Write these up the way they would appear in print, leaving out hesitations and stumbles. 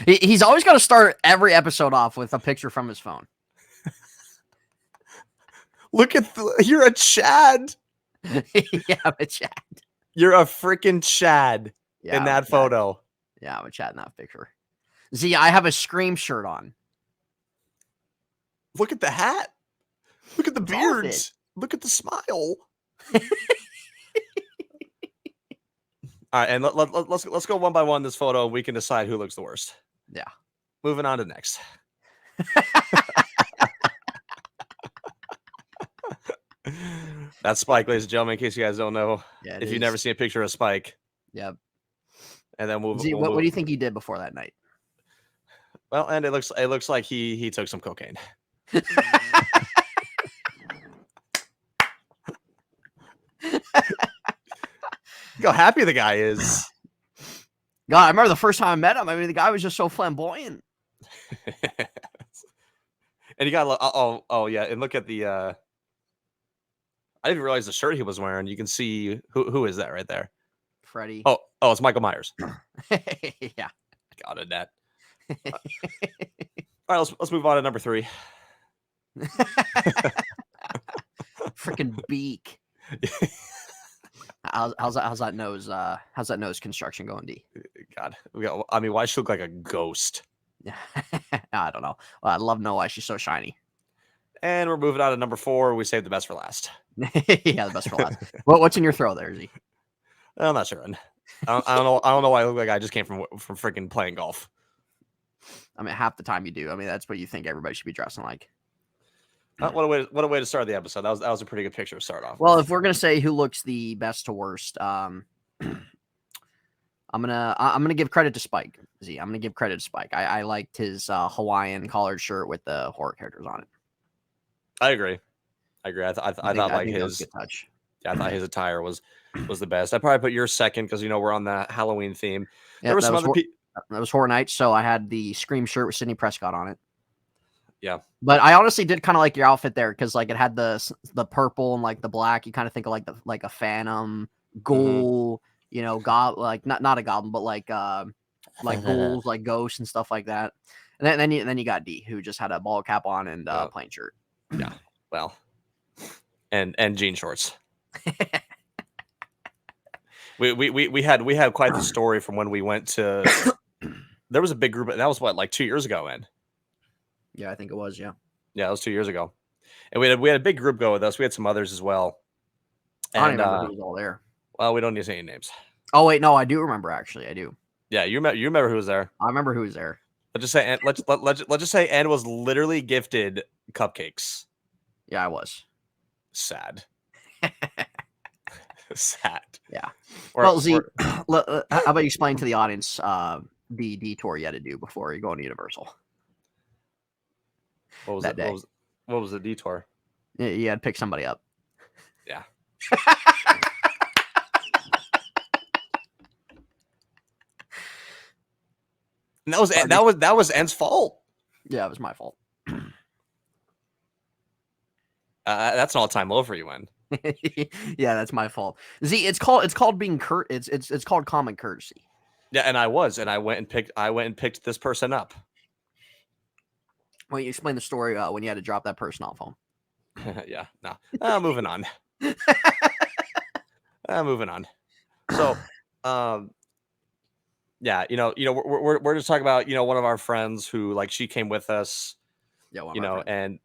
He's always got to start every episode off with a picture from his phone. Look at you're a Chad. Yeah, I'm a Chad. You're a freaking Chad in that photo. Yeah, I'm a Chad in that picture. Z, I have a Scream shirt on. Look at the hat. Look at the beards. Look at the smile. All right, and let's go one by one this photo. We can decide who looks the worst. Yeah. Moving on to next. That's Spike, ladies and gentlemen, in case you guys don't know. Yeah, if you've never seen a picture of Spike. Yep. And then what do you think he did before that night? Well, and it looks like he took some cocaine. Look how happy the guy is. God, I remember the first time I met him. I mean, the guy was just so flamboyant. And he got oh yeah, and look at the I didn't realize the shirt he was wearing. You can see who is that right there? Freddy. Oh, it's Michael Myers. Yeah. Got it, that. All right, let's move on to number 3. Freaking beak. How's that nose construction going, D? God, why she look like a ghost? I don't know. Well, I'd love to know why she's so shiny. And we're moving on to number 4. We saved the best for last. Yeah, the best for last. What's in your throw there, Z? I'm not sure. I don't know why I look like I just came from freaking playing golf. I mean, half the time you do. I mean, that's what you think everybody should be dressing like. What a way to start the episode. That was a pretty good picture to start off. Well, if we're gonna say who looks the best to worst, I'm gonna give credit to Spike. Z, I'm gonna give credit to Spike. I liked his Hawaiian collared shirt with the horror characters on it. I agree. I thought like his good touch. Yeah, I thought his attire was the best. I probably put yours second because we're on the Halloween theme. Yeah, there was some other people. That was Horror Nights, so I had the Scream shirt with Sidney Prescott on it. Yeah, but I honestly did kind of like your outfit there because like it had the purple and like the black. You kind of think of like a Phantom, Ghoul, not a goblin, but like ghouls, like ghosts and stuff like that. And then you got D, who just had a ball cap on and plain shirt. Yeah, well, and jean shorts. We had quite the story from when we went to. There was a big group. That was like 2 years ago, Ed. Yeah, I think it was. Yeah, it was 2 years ago, and we had a big group go with us. We had some others as well. And, I don't remember who was all there. Well, we don't need to say any names. Oh wait, no, I do remember actually. I do. Yeah, you remember who was there? I remember who was there. Let's just say Ann was literally gifted cupcakes. Yeah, I was. Sad. Sad. Yeah. Well, Z, how about you explain to the audience the detour you had to do before you go to Universal? What was that day? What was the detour? You had to pick somebody up. Yeah. And that was Ann's fault. Yeah, it was my fault. That's an all-time low for you, Ann. Yeah, that's my fault. Z, it's called being it's called common courtesy. Yeah, and I went and picked this person up. Well, you explain the story when you had to drop that person off home. Yeah, no. Moving on. Moving on. So, yeah, we're just talking about one of our friends who like she came with us. Yeah, and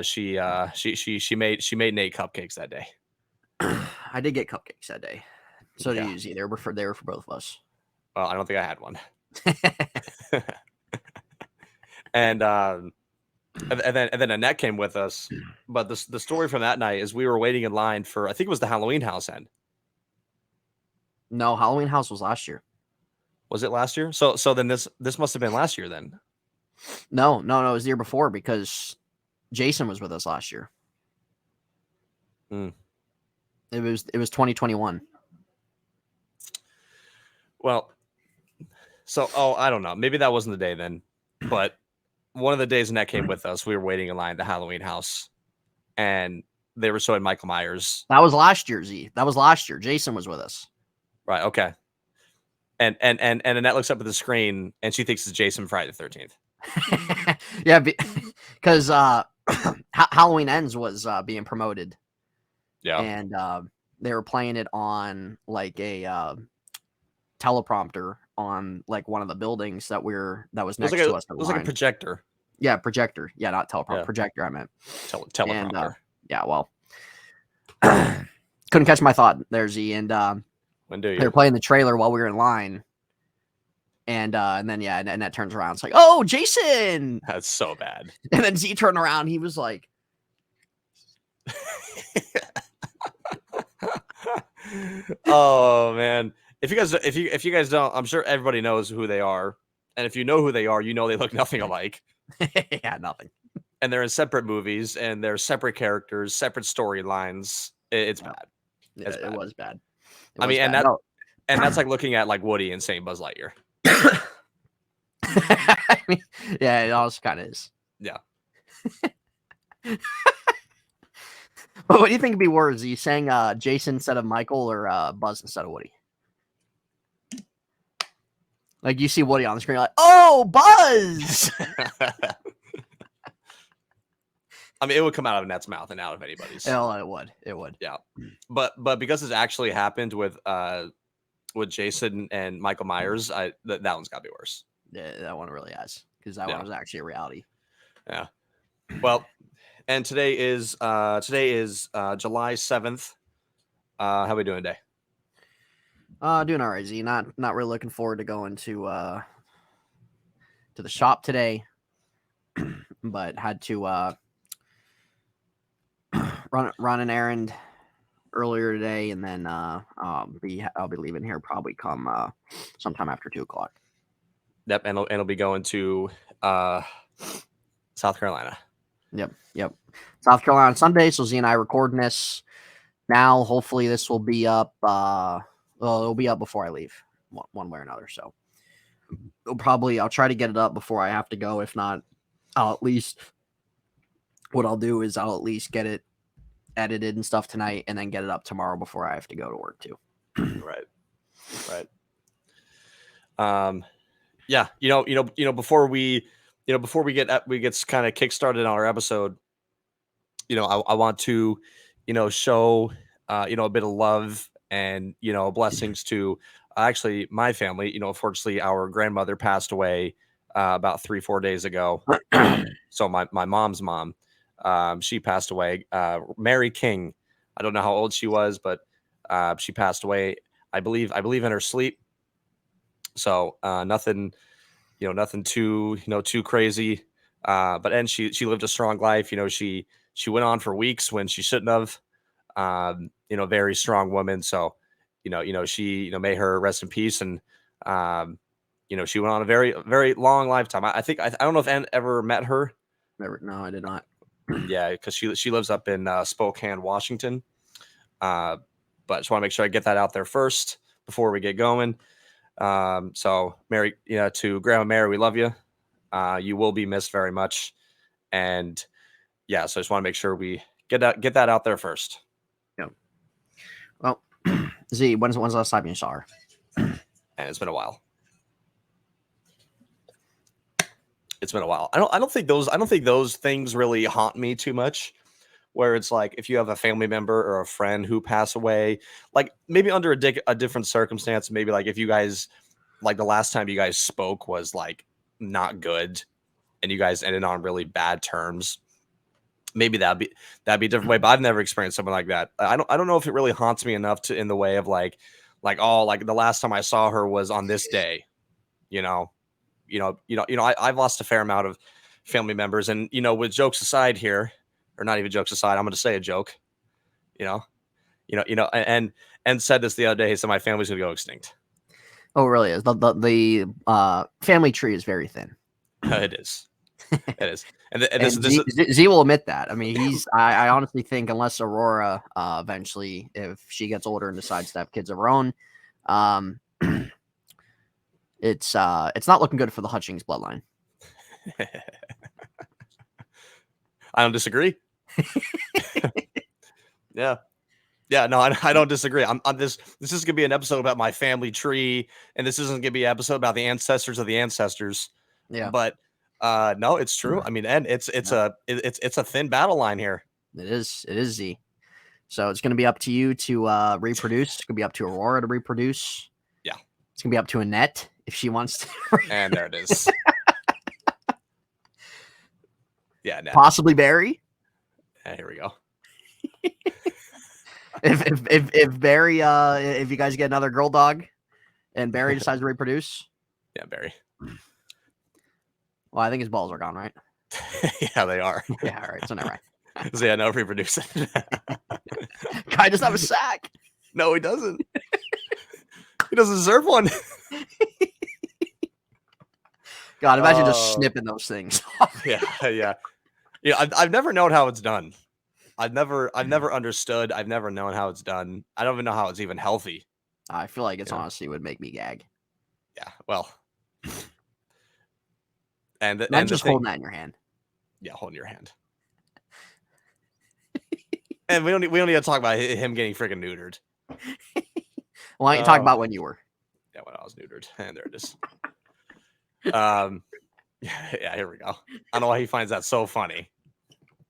she made Nate cupcakes that day. I did get cupcakes that day. So did you, Z. They were for both of us. Well, I don't think I had one. and then Annette came with us. But the story from that night is we were waiting in line for, I think it was the Halloween house end. No, Halloween house was last year. Was it last year? So then this must have been last year then. No, it was the year before because Jason was with us last year. It was 2021. Well, so I don't know. Maybe that wasn't the day then, but one of the days Annette came with us, we were waiting in line at the Halloween house, and they were showing Michael Myers. That was last year, Z. That was last year. Jason was with us. Right. Okay. and Annette looks up at the screen and she thinks it's Jason Friday the 13th. Yeah, because Halloween Ends was being promoted. Yeah. And they were playing it on like a teleprompter on like one of the buildings that was next to us. It was like a projector. Yeah, projector. Yeah, not teleprompter. Yeah. Projector, I meant. Teleprompter. And, yeah, well, couldn't catch my thought there, Z. And when do you? they were playing the trailer while we were in line. And then, yeah, and that turns around. It's like, oh, Jason! That's so bad. And then Z turned around. He was like... Oh, man. If you guys don't, I'm sure everybody knows who they are. And if you know who they are, you know they look nothing alike. Yeah, nothing. And they're in separate movies, and they're separate characters, separate storylines. It's bad. It was bad. I mean, and that's like looking at like Woody and saying Buzz Lightyear. I mean, yeah, it also kind of is. Yeah. But what do you think would be worse? Are you saying Jason instead of Michael or Buzz instead of Woody? Like you see Woody on the screen, you're like, oh, Buzz! I mean, it would come out of Annette's mouth and out of anybody's. Oh, it would. It would. Yeah. But because it's actually happened with Jason and Michael Myers, that one's got to be worse. Yeah, that one really has, because that one was actually a reality. Yeah. Well, and today is July 7th. How are we doing today? Doing all right, Z. Not really looking forward to going to the shop today, but had to run an errand earlier today, and then I'll be leaving here probably come sometime after 2:00. Yep, and it'll be going to South Carolina. Yep. South Carolina on Sunday. So Z and I recording this now. Hopefully this will be up. It'll be up before I leave, one way or another. So I'll try to get it up before I have to go. If not, what I'll do is I'll at least get it edited and stuff tonight, and then get it up tomorrow before I have to go to work too. Right. Yeah. Before we get kind of kickstarted on our episode, I want to, show, a bit of love and, blessings to actually my family. Unfortunately, our grandmother passed away about 3-4 days ago. So my mom's mom, she passed away. Mary King. I don't know how old she was, but she passed away. I believe in her sleep. So nothing too crazy. But she lived a strong life. She went on for weeks when she shouldn't have. Very strong woman. So, she, may her rest in peace. And, she went on a very, very long lifetime. I don't know if Ann ever met her. Never. No, I did not. Yeah, because she lives up in Spokane, Washington. But just want to make sure I get that out there first before we get going. So Mary, to Grandma Mary, we love you. You will be missed very much. And yeah, so I just want to make sure we get that out there first. Yeah. Well, Z, when's the last time you saw her? And it's been a while. It's been a while. I don't think those things really haunt me too much. Where it's like if you have a family member or a friend who pass away, like maybe under a different circumstance, maybe like if you guys, like the last time you guys spoke was like not good and you guys ended on really bad terms, maybe that'd be a different way. But I've never experienced something like that. I don't know if it really haunts me enough to in the way of like the last time I saw her was on this day, I've lost a fair amount of family members, and with jokes aside here. Or not even jokes aside, I'm going to say a joke, and said this the other day. He said my family's going to go extinct. Oh, it really is. The family tree is very thin. It is. It is. And Z will admit that. I mean, I honestly think unless Aurora eventually, if she gets older and decides to have kids of her own, it's not looking good for the Hutchings bloodline. I don't disagree. Yeah. Yeah, no, I don't disagree. I'm this is gonna be an episode about my family tree, and this isn't gonna be an episode about the ancestors of the ancestors. Yeah. But no, it's true. I mean, and it's a thin battle line here. It is Z. So it's gonna be up to you to reproduce. It's gonna be up to Aurora to reproduce. Yeah. It's gonna be up to Annette if she wants to. And there it is. Yeah, Annette. Possibly Barry. Yeah, here we go. If Barry if you guys get another girl dog and Barry decides to reproduce. Yeah, Barry. Well, I think his balls are gone, right? Yeah, they are. Yeah, all right. So never mind. So yeah, no reproducing. Guy doesn't have a sack. No, he doesn't. He doesn't deserve one. God, imagine just snipping those things. Yeah. I've never known how it's done. I've never understood. I've never known how it's done. I don't even know how it's even healthy. I feel like it's honestly would make me gag. Yeah, well, and just holding that in your hand. Yeah, holding your hand. And we don't need to talk about him getting freaking neutered. Why don't you talk about when you were? Yeah, when I was neutered. And there it is. Yeah, here we go. I don't know why he finds that so funny.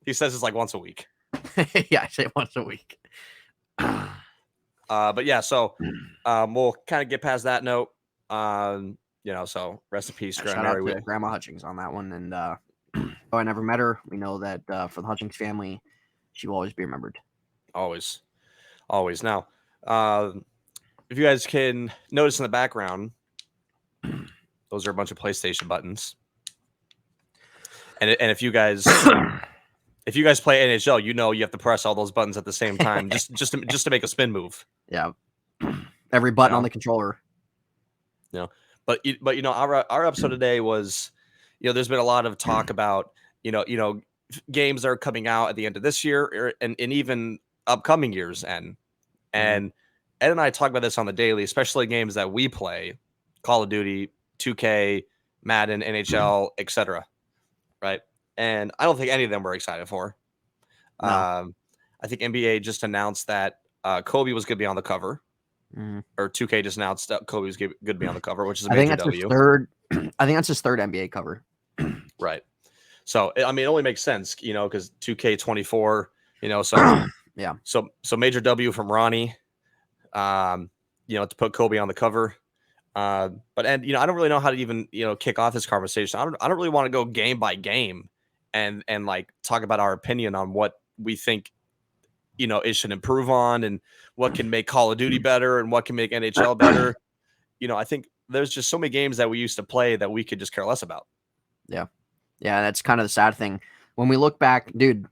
He says it's like once a week. Yeah, I say once a week. But yeah, so we'll kind of get past that note. So rest in peace, Grandma Hutchings on that one. And though I never met her, we know that for the Hutchings family, she will always be remembered. Always. Now, if you guys can notice in the background, those are a bunch of PlayStation buttons. And if you guys play NHL, you have to press all those buttons at the same time just to make a spin move. Yeah. Every button on the controller. Yeah. But our episode today was, there's been a lot of talk about, games that are coming out at the end of this year and even upcoming years. And Ed and I talk about this on the daily, especially games that we play, Call of Duty, 2K, Madden, NHL, etc. Right. And I don't think any of them we're excited for. No. I think NBA just announced that Kobe was going to be on the cover. Or 2K just announced that Kobe was going to be on the cover, which is a major W. I think that's his third NBA cover. Right. So, I mean, it only makes sense, because 2K24, so yeah. So major W from Ronnie, to put Kobe on the cover. I don't really know how to even, kick off this conversation. I don't really want to go game by game and like talk about our opinion on what we think, it should improve on and what can make Call of Duty better and what can make NHL better. I think there's just so many games that we used to play that we could just care less about. Yeah. Yeah. That's kind of the sad thing. When we look back, dude,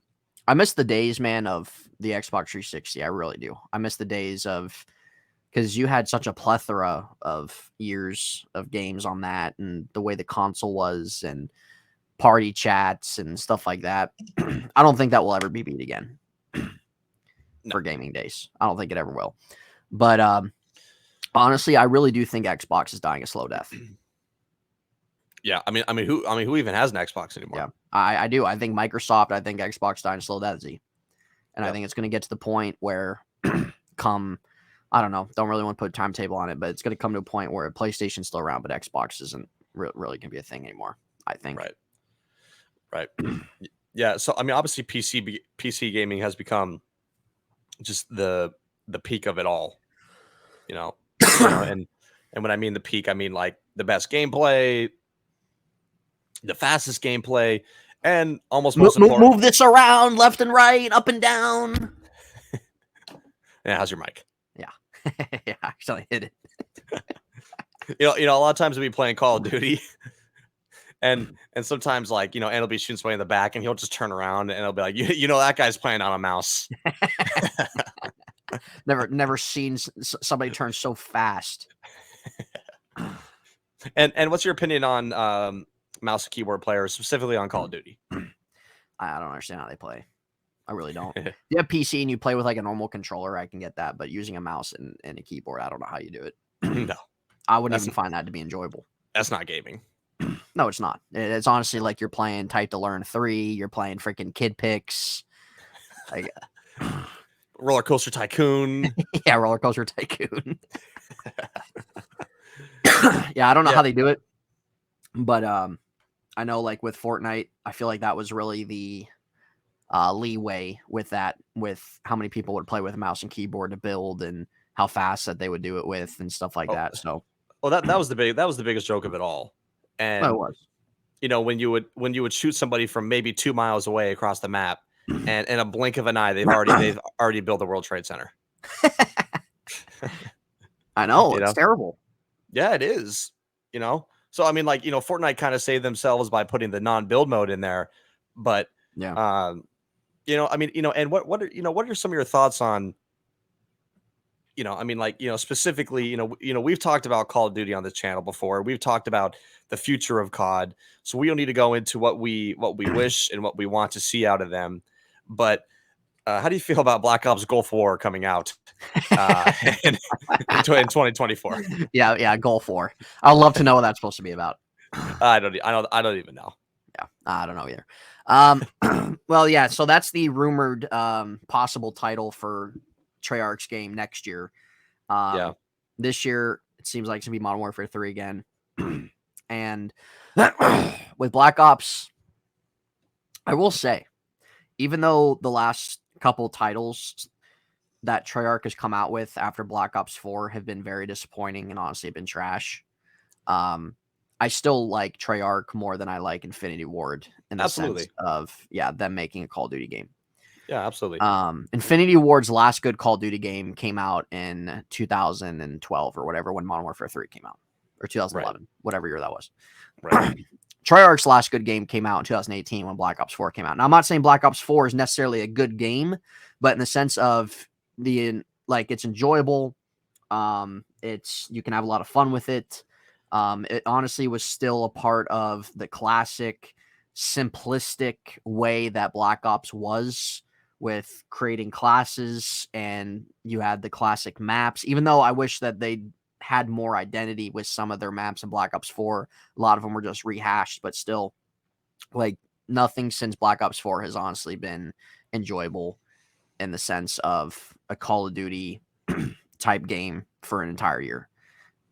I miss the days, man, of the Xbox 360. I really do. I miss the days of, because you had such a plethora of years of games on that and the way the console was and party chats and stuff like that. I don't think that will ever be beat again for gaming days. I don't think it ever will. But honestly, I really do think Xbox is dying a slow death. Yeah, I mean, who even has an Xbox anymore? Yeah, I do. I think Microsoft. I think Xbox dying a slow death, Z, and I think it's going to get to the point where, I don't know. Don't really want to put a timetable on it, but it's going to come to a point where PlayStation's still around, but Xbox isn't really going to be a thing anymore. I think. Right. Yeah. So I mean, obviously, PC gaming has become just the peak of it all. And when I mean the peak, I mean like the best gameplay, the fastest gameplay, and almost most important. Move this around left and right, up and down. Yeah, how's your mic? Yeah, yeah, actually hit it. A lot of times we'll be playing Call of Duty, and sometimes like Ed will be shooting somebody in the back, and he'll just turn around and he'll be like, that guy's playing on a mouse. Never seen somebody turn so fast. And what's your opinion on mouse and keyboard players, specifically on Call of Duty? I don't understand how they play. I really don't. If you have PC and you play with like a normal controller, I can get that. But using a mouse and a keyboard, I don't know how you do it. No. I wouldn't even find that to be enjoyable. That's not gaming. No, it's not. It's honestly like you're playing Type to Learn 3. You're playing freaking Kid Picks. Like, Roller Coaster Tycoon. Yeah, Roller Coaster Tycoon. Yeah, I don't know how they do it, but I know like with Fortnite, I feel like that was really the leeway with that, with how many people would play with a mouse and keyboard to build and how fast that they would do it with and stuff like that. So, well, that was the biggest joke of it all. And well, it was. you know, when you would shoot somebody from maybe 2 miles away across the map, and in a blink of an eye, they've already built the World Trade Center. I know, You it's know? terrible. Yeah, it is. You know, so I mean, like, you know, Fortnite kind of saved themselves by putting the non-build mode in there, but Yeah. you know, I mean, you know, and what are what are some of your thoughts on, you know, I mean, like, you know, specifically, you know, we've talked about Call of Duty on this channel before. We've talked about the future of COD, so we don't need to go into what we wish and what we want to see out of them. But how do you feel about Black Ops Gulf War coming out in 2024? Yeah, Gulf War. I'd love to know what that's supposed to be about. I don't even know. Yeah, I don't know either. Well, yeah, so that's the rumored possible title for Treyarch's game next year. Yeah. This year, it seems like it's going to be Modern Warfare 3 again. And with Black Ops, I will say, even though the last couple titles that Treyarch has come out with after Black Ops 4 have been very disappointing and honestly have been trash, I still like Treyarch more than I like Infinity Ward in the sense of, them making a Call of Duty game. Yeah, absolutely. Infinity Ward's last good Call of Duty game came out in 2012 or whatever, when Modern Warfare 3 came out, or 2011, whatever year that was. Right. Treyarch's last good game came out in 2018 when Black Ops 4 came out. Now, I'm not saying Black Ops 4 is necessarily a good game, but in the sense of it's enjoyable. You can have a lot of fun with it. It honestly was still a part of the classic simplistic way that Black Ops was, with creating classes, and you had the classic maps, even though I wish that they had more identity with some of their maps in Black Ops 4. A lot of them were just rehashed, but still, like, nothing since Black Ops 4 has honestly been enjoyable in the sense of a Call of Duty type game for an entire year.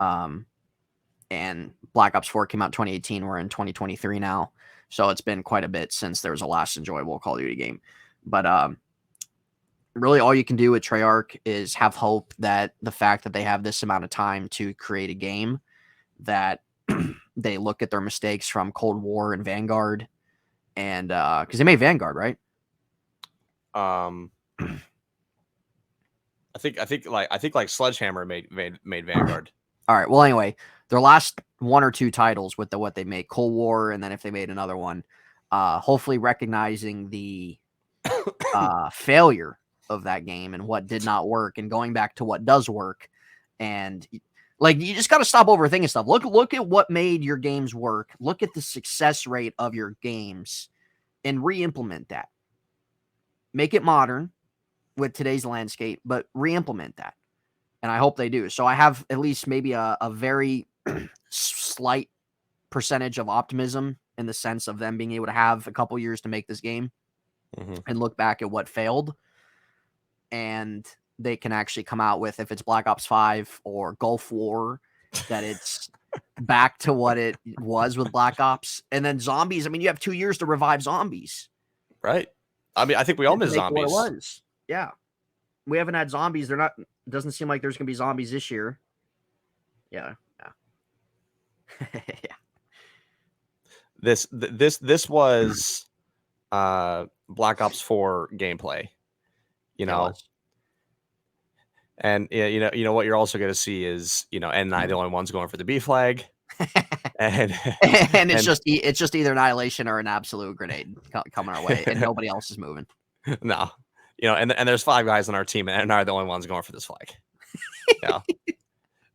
And Black Ops 4 came out in 2018. We're in 2023 now. So it's been quite a bit since there was a last enjoyable Call of Duty game. But really all you can do with Treyarch is have hope that the fact that they have this amount of time to create a game, that they look at their mistakes from Cold War and Vanguard, and because they made Vanguard, right? I think like Sledgehammer made Vanguard. All right. Well, anyway, their last one or two titles with what they made, Cold War, and then if they made another one, hopefully recognizing the failure of that game and what did not work, and going back to what does work. And like, you just got to stop overthinking stuff. Look at what made your games work. Look at the success rate of your games and re-implement that. Make it modern with today's landscape, but re-implement that. And I hope they do. So I have at least maybe a very slight percentage of optimism in the sense of them being able to have a couple years to make this game and look back at what failed. And they can actually come out with, if it's Black Ops 5 or Gulf War, that it's back to what it was with Black Ops. And then zombies. I mean, you have 2 years to revive zombies. Right. I mean, I think we all miss zombies. What it was. Yeah. We haven't had zombies. Doesn't seem like there's going to be zombies this year. Yeah. Yeah. This was Black Ops 4 gameplay, you know. And yeah, you know what you're also going to see is, you know, N9 the only one's going for the B flag. and it's just either annihilation or an absolute grenade coming our way, and nobody else is moving. No. You know, and there's 5 guys on our team, and N9 the only one's going for this flag. Yeah.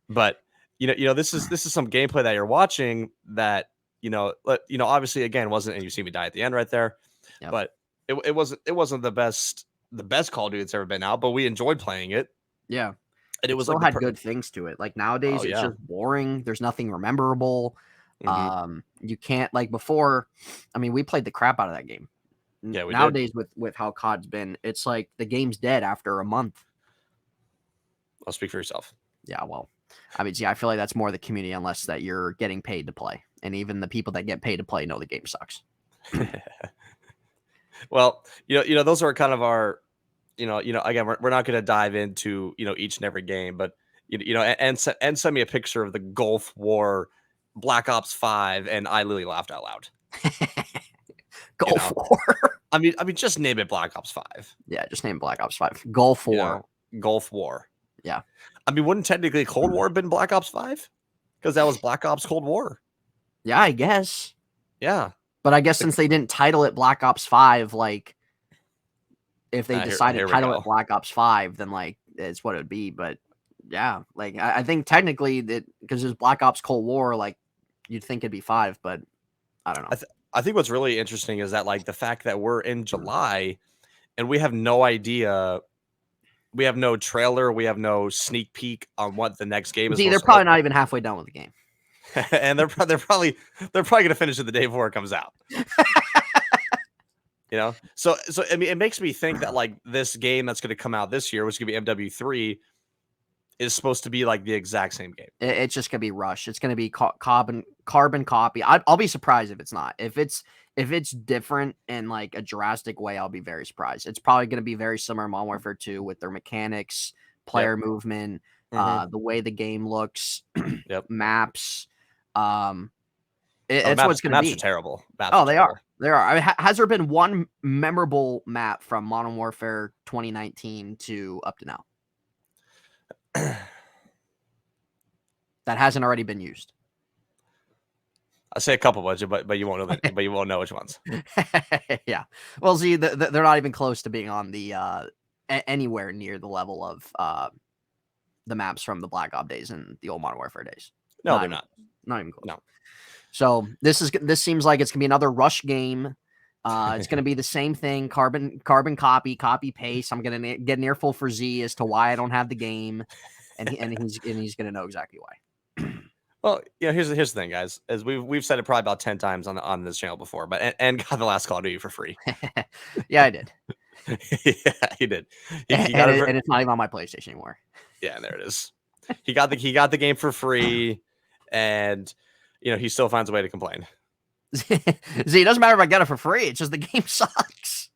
But you know, this is some gameplay that you're watching that, you know, obviously again wasn't, and you see me die at the end right there. Yep. But it wasn't the best Call of Duty that's ever been out, but we enjoyed playing it. Yeah. And it was still like had good things to it. Like nowadays, it's just boring. There's nothing memorable. You can't, like before. I mean, we played the crap out of that game. Yeah, we did. Nowadays with how COD's been, it's like the game's dead after a month. I'll speak for yourself. Yeah, well, I mean, see, I feel like that's more the community, unless that you're getting paid to play, and even the people that get paid to play know the game sucks. Well, those are kind of our, again, we're not going to dive into each and every game, but and send me a picture of the Gulf War, Black Ops 5, and I literally laughed out loud. Gulf War. I mean, just name it Black Ops 5. Yeah, just name Black Ops 5. Gulf War. Gulf War. Yeah. I mean, wouldn't technically Cold War have been Black Ops 5? Because that was Black Ops Cold War. Yeah, I guess. Yeah. But I guess since they didn't title it Black Ops 5, like, if they decided to title it Black Ops 5, then, like, it's what it would be. But, yeah, like, I think technically that, because there's Black Ops Cold War, like, you'd think it'd be 5, but I don't know. I think what's really interesting is that, like, the fact that we're in July and we have no idea. We have no trailer. We have no sneak peek on what the next game is. See, they're probably not even halfway done with the game. And they're probably going to finish it the day before it comes out. So I mean, it makes me think that, like, this game that's going to come out this year, which is going to be MW3, is supposed to be like the exact same game. It's just going to be Rush. It's going to be carbon copy. I'll be surprised if it's not. If it's different in, like, a drastic way, I'll be very surprised. It's probably going to be very similar to Modern Warfare 2 with their mechanics, player movement, the way the game looks, maps. It's what's going to be. Maps are terrible. They are. They are. I mean, has there been one memorable map from Modern Warfare 2019 to up to now that hasn't already been used? I'll say a couple, but you won't know but you won't know which ones. Yeah. Well, see, they're not even close to being on the anywhere near the level of the maps from the Black Ops days and the old Modern Warfare days. No, they're not. Not even close. No. So this seems like it's gonna be another Rush game. It's gonna be the same thing, carbon copy paste. I'm gonna get an earful for Z as to why I don't have the game, and he's gonna know exactly why. Well, here's the thing, guys. As we've said it probably about 10 times on this channel before, but and got the last Call of Duty for free. Yeah, I did. Yeah, he did. He got it, and it's not even on my PlayStation anymore. Yeah, there it is. He got the game for free, and he still finds a way to complain. See, it doesn't matter if I get it for free. It's just the game sucks.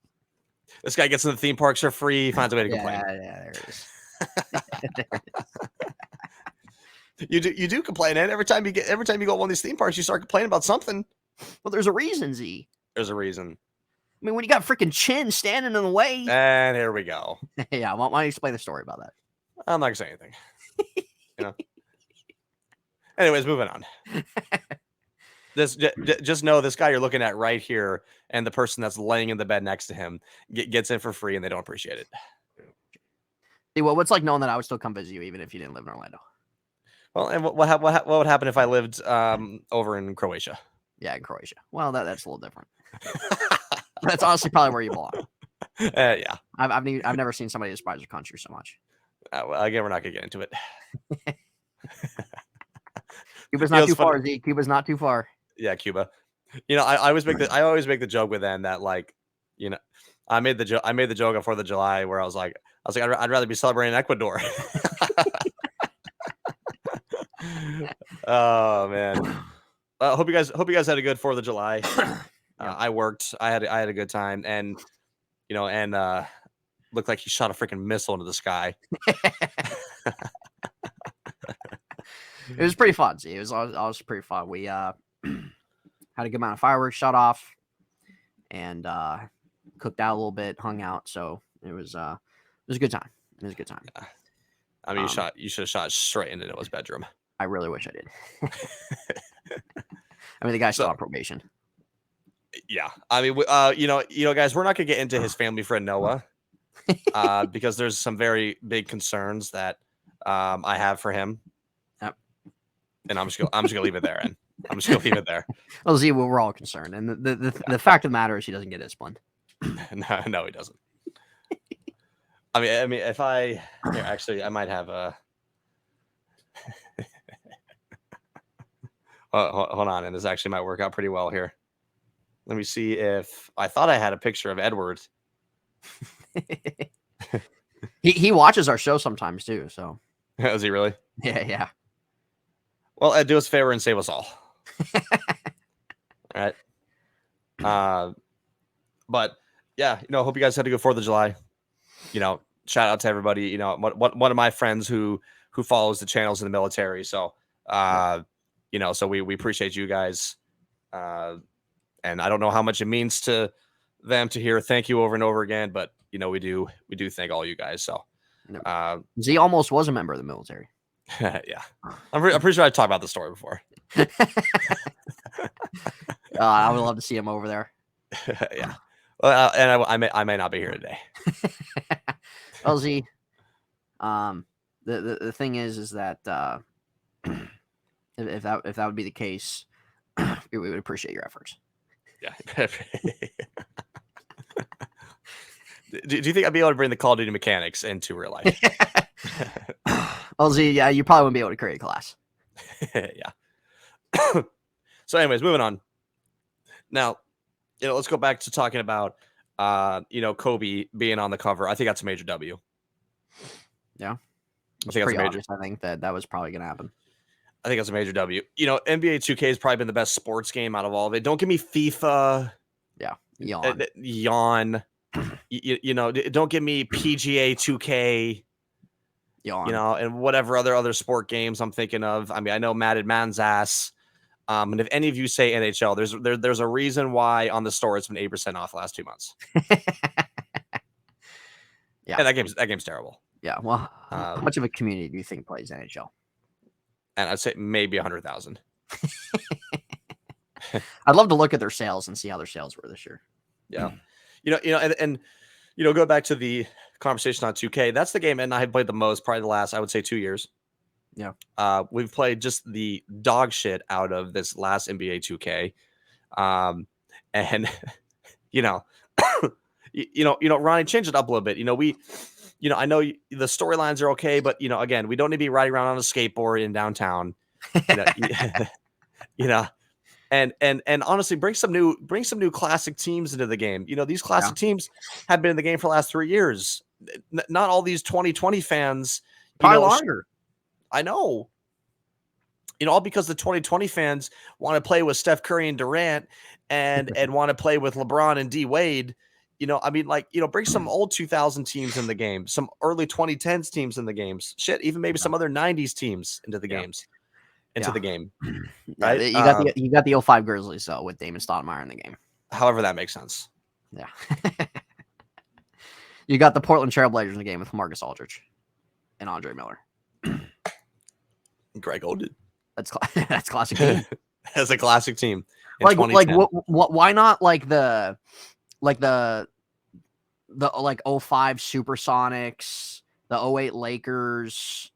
This guy gets in the theme parks for free. He finds a way to complain. Yeah, there it is. You do complain, and every time you go to one of these theme parks, you start complaining about something. Well, there's a reason, Z. There's a reason. I mean, when you got freaking Chin standing in the way. And here we go. Yeah, why don't you explain the story about that? I'm not gonna say anything. Anyways, moving on. Just know this guy you're looking at right here, and the person that's laying in the bed next to him gets in for free, and they don't appreciate it. See, well, what's like knowing that I would still come visit you even if you didn't live in Orlando? Well, and what would happen if I lived over in Croatia? Yeah, in Croatia. Well, that's a little different. That's honestly probably where you belong. Yeah. I've never seen somebody despise their country so much. Well, again, we're not gonna get into it. Cuba's not too far, Z. Cuba's not too far. Yeah, Cuba. I always make the joke with them that, like, I made the joke on 4th of July where I was like, I'd rather be celebrating in Ecuador. Oh man. Hope you guys had a good 4th of July. I worked. I had a good time, and looked like he shot a freaking missile into the sky. It was pretty fun. See, it was always pretty fun. We had a good amount of fireworks shut off, and cooked out a little bit, hung out. So it was a good time. It was a good time. Yeah. I mean, you should have shot straight into Noah's bedroom. I really wish I did. I mean, the guy's still on probation. Yeah, I mean, guys, we're not gonna get into his family friend Noah, because there's some very big concerns that I have for him. Yep. And I'm just gonna leave it there. And I'm just gonna leave it there. Well, Z, we're all concerned, and the fact of the matter is he doesn't get disciplined. No, he doesn't. I mean, if I actually, I might have a. Hold on, and this actually might work out pretty well here. Let me see if I thought I had a picture of Edward. He watches our show sometimes too. So Is he really? yeah. Well, Ed, do us a favor and save us all. All right. But yeah, hope you guys had a good 4th of July. Shout out to everybody. One of my friends who follows the channels in the military. So, so we appreciate you guys. And I don't know how much it means to them to hear thank you over and over again, but we do thank all you guys. So, Z almost was a member of the military. Yeah, I'm pretty sure I talked about the story before. I would love to see him over there. Yeah. Well, and I may not be here today. Well, Z, the thing is that if that would be the case, we would appreciate your efforts. Yeah. Do you think I'd be able to bring the Call of Duty mechanics into real life? Well, Z, yeah, you probably wouldn't be able to create a class. Yeah. So, anyways, moving on. Now, let's go back to talking about, Kobe being on the cover. I think that's a major W. Yeah. I think that's a major. Obvious. I think that was probably going to happen. I think that's a major W. NBA 2K has probably been the best sports game out of all of it. Don't give me FIFA. Yeah. Yawn. Yawn. Don't give me PGA 2K. Yawn. And whatever other sport games I'm thinking of. I mean, I know Madden Man's ass. And if any of you say NHL, there's a reason why on the store it's been 8% off the last 2 months. Yeah. And that game's terrible. Yeah. Well, how much of a community do you think plays NHL? And I'd say maybe 100,000. I'd love to look at their sales and see how their sales were this year. Yeah. And go back to the conversation on 2K. That's the game and I have played the most, probably the last, I would say 2 years. Yeah. We've played just the dog shit out of this last NBA 2K. And Ronnie, change it up a little bit. I know the storylines are okay, but again, we don't need to be riding around on a skateboard in downtown. And honestly, bring some new classic teams into the game. These classic teams have been in the game for the last 3 years. Not all these 2020 fans. Probably longer. I know. All because the 2020 fans want to play with Steph Curry and Durant and want to play with LeBron and D Wade. Bring some old 2000 teams in the game, some early 2010s teams in the games. Shit, even maybe some other 90s teams into the games. Into the game. Right? You got the 05 Grizzlies though with Damon Stoudemire in the game. However that makes sense. Yeah. You got the Portland Trailblazers in the game with Marcus Aldridge and Andre Miller. Greg Oden. That's classic team. That's a classic team. Why not like the 05 Supersonics, the 08 Lakers.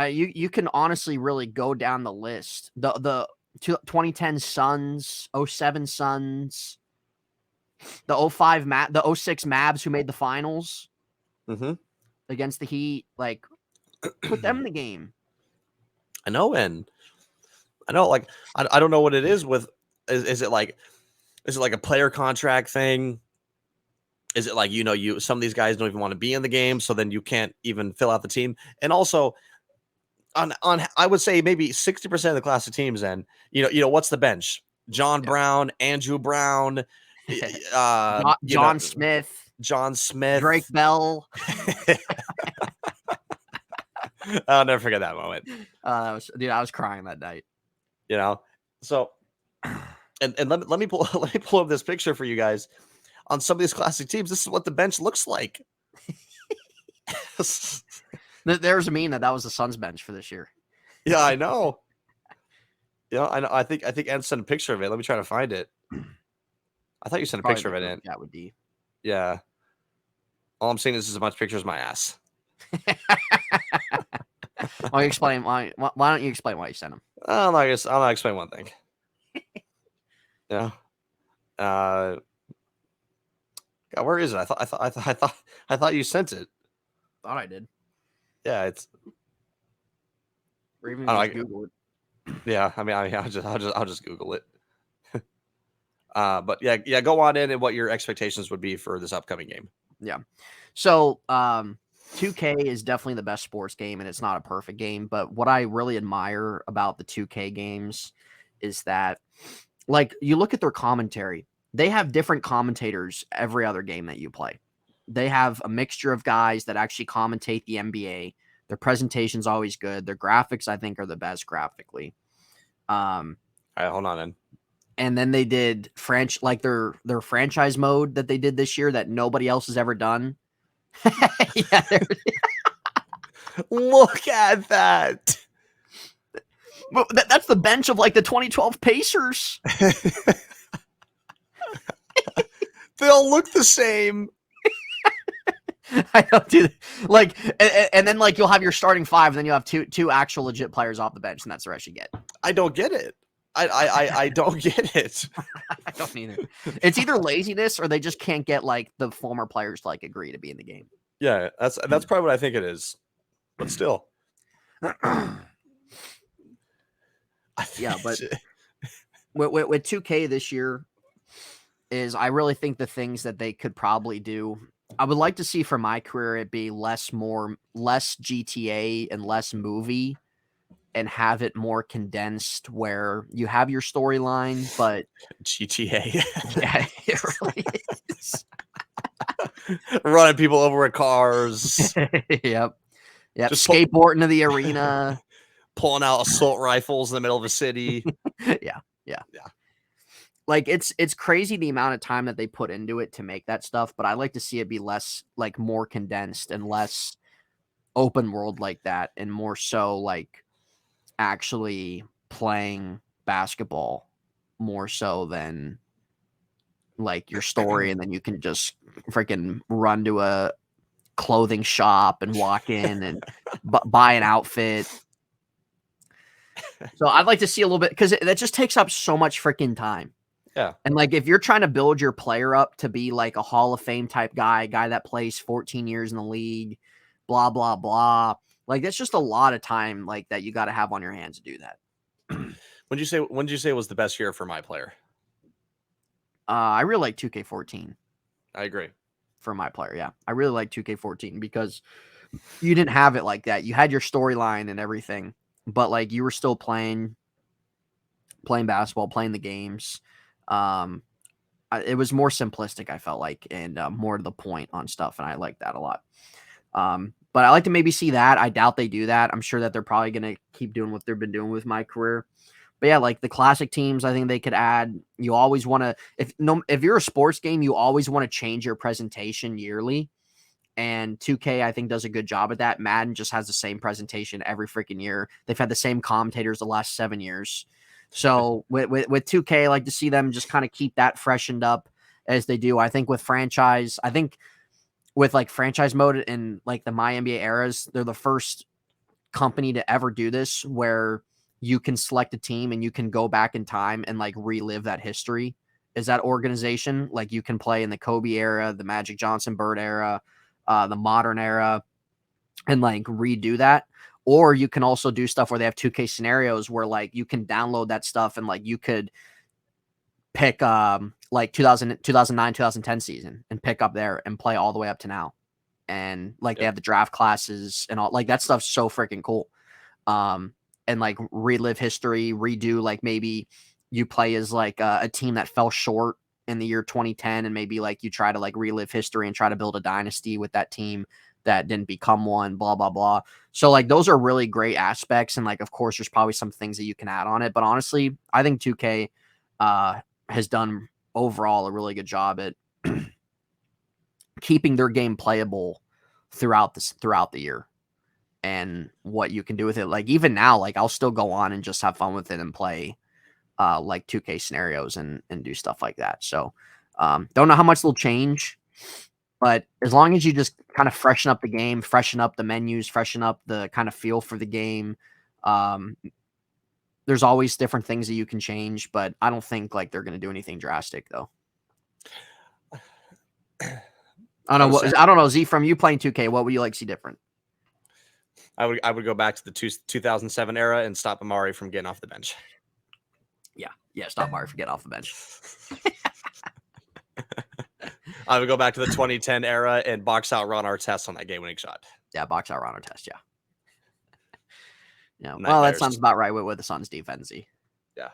You can honestly really go down the list. The 2010 Suns, 07 Suns, the 05 the 06 Mavs who made the finals against the Heat. Like, put them in the game. I know, like I don't know what it is with. Is it like a player contract thing? Is it like some of these guys don't even want to be in the game, so then you can't even fill out the team? And also, on I would say maybe 60% of the classic teams. Then what's the bench? John Brown, Andrew Brown, John Smith, Drake Bell. I'll never forget that moment. I was crying that night. So, and let me pull up this picture for you guys. On some of these classic teams, this is what the bench looks like. There's a meme that was the Suns bench for this year. Yeah, I know. I know. I think Ed sent a picture of it. Let me try to find it. I thought you sent a picture of it in. That would be. Yeah. All I'm seeing is as much pictures of my ass. Why don't you explain why you sent him? I'll not explain one thing. Yeah. God, where is it? I thought you sent it. Thought I did. Yeah, it's. Or even just Google it. Yeah, I mean, I'll just Google it. But yeah, go on in and what your expectations would be for this upcoming game. Yeah. So 2K is definitely the best sports game, and it's not a perfect game. But what I really admire about the 2K games is that, like, you look at their commentary, they have different commentators every other game that you play. They have a mixture of guys that actually commentate the NBA. Their presentation's always good. Their graphics, I think, are the best graphically. All right, hold on then. And then they did their franchise mode that they did this year that nobody else has ever done. Yeah, Look at that. but that's the bench of like the 2012 Pacers. They all look the same. I don't do like, and then like you'll have your starting five, and then you'll have two actual legit players off the bench, and that's the rest you get. I don't get it. I don't get it. I don't either. It's either laziness or they just can't get like the former players to like agree to be in the game. Yeah, that's probably what I think it is. But still. Yeah, but with 2K this year is I really think the things that they could probably do. I would like to see for my career it be less GTA and less movie, and have it more condensed where you have your storyline, but GTA. yeah, it really is. Running people over with cars. Yep. Just skateboarding to the arena. Pulling out assault rifles in the middle of a city. Yeah. Like it's crazy the amount of time that they put into it to make that stuff, but I like to see it be less, like, more condensed and less open world like that, and more so like actually playing basketball more so than like your story, and then you can just freaking run to a clothing shop and walk in and buy an outfit. So I'd like to see a little bit, because that just takes up so much freaking time. Yeah. And like if you're trying to build your player up to be like a Hall of Fame type guy that plays 14 years in the league, blah blah blah, like that's just a lot of time like that you got to have on your hands to do that. When did you say was the best year for my player? I really like 2K14. I agree. For my player, yeah. I really like 2K14 because you didn't have it like that. You had your storyline and everything, but like you were still playing basketball, playing the games. It was more simplistic, I felt like, and more to the point on stuff, and I like that a lot. But I like to maybe see that. I doubt they do that. I'm sure that they're probably going to keep doing what they've been doing with my career. But yeah, like the classic teams, I think they could add. You always want to, if you're a sports game, you always want to change your presentation yearly. And 2K, I think, does a good job at that. Madden just has the same presentation every freaking year. They've had the same commentators the last 7 years. So with 2K, I like to see them just kind of keep that freshened up as they do. I think with franchise mode in like the MyNBA eras, they're the first company to ever do this, where you can select a team and you can go back in time and like relive that history. Is that organization? Like you can play in the Kobe era, the Magic Johnson Bird era, the modern era, and like redo that. Or you can also do stuff where they have 2K scenarios where like you can download that stuff and like you could pick like 2009, 2010 season and pick up there and play all the way up to now. And like they have the draft classes and all, like that stuff's so freaking cool. And like relive history, redo, like maybe you play as like a team that fell short in the year 2010, and maybe like you try to like relive history and try to build a dynasty with that team that didn't become one, blah blah blah. So like those are really great aspects, and like of course there's probably some things that you can add on it, but honestly I think 2K has done overall a really good job at keeping their game playable throughout the year, and what you can do with it. Like even now, like I'll still go on and just have fun with it and play like 2K scenarios and do stuff like that. So don't know how much they'll change, but as long as you just kind of freshen up the game, freshen up the menus, freshen up the kind of feel for the game, there's always different things that you can change, but I don't think like they're going to do anything drastic though. I don't know, Z, from you playing 2K, what would you like to see different? I would go back to the 2007 era and stop Amari from getting off the bench. Yeah, stop Amari from getting off the bench. I would go back to the 2010 era and box out Ron Artest on that game-winning shot. Yeah, box out Ron Artest. Yeah. Yeah. Well, that Nightmares. sounds about right with the Suns' defense. Yeah.